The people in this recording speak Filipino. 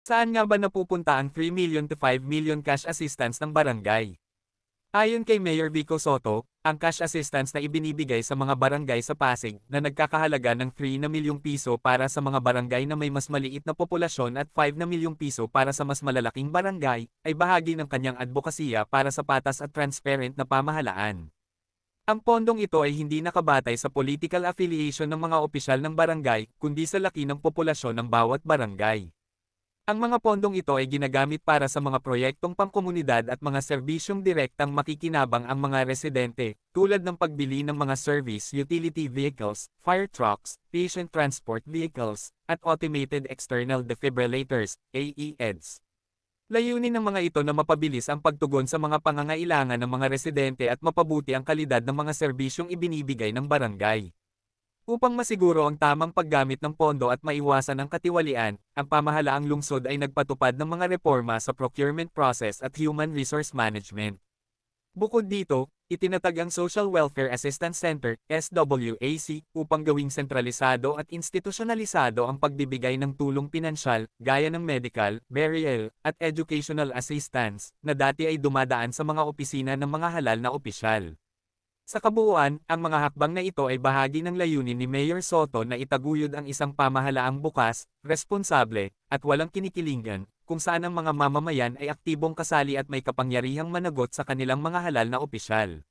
Saan nga ba napupunta ang 3 million to 5 million cash assistance ng barangay? Ayon kay Mayor Vico Soto, ang cash assistance na ibinibigay sa mga barangay sa Pasig na nagkakahalaga ng 3 na milyong piso para sa mga barangay na may mas maliit na populasyon at 5 na milyong piso para sa mas malalaking barangay, ay bahagi ng kanyang advokasya para sa patas at transparent na pamahalaan. Ang pondong ito ay hindi nakabatay sa political affiliation ng mga opisyal ng barangay, kundi sa laki ng populasyon ng bawat barangay. Ang mga pondong ito ay ginagamit para sa mga proyektong pangkomunidad at mga serbisyong direktang makikinabang ang mga residente, tulad ng pagbili ng mga service utility vehicles, fire trucks, patient transport vehicles, at automated external defibrillators, AEDs. Layunin ng mga ito na mapabilis ang pagtugon sa mga pangangailangan ng mga residente at mapabuti ang kalidad ng mga serbisyong ibinibigay ng barangay. Upang masiguro ang tamang paggamit ng pondo at maiwasan ang katiwalian, ang pamahalaang lungsod ay nagpatupad ng mga reforma sa procurement process at human resource management. Bukod dito, itinatag ang Social Welfare Assistance Center, SWAC, upang gawing sentralisado at institusyonalisado ang pagbibigay ng tulong pinansyal, gaya ng medical, burial, at educational assistance, na dati ay dumadaan sa mga opisina ng mga halal na opisyal. Sa kabuuan, ang mga hakbang na ito ay bahagi ng layunin ni Mayor Soto na itaguyod ang isang pamahalaang bukas, responsable, at walang kinikilingan, kung saan ang mga mamamayan ay aktibong kasali at may kapangyarihang managot sa kanilang mga halal na opisyal.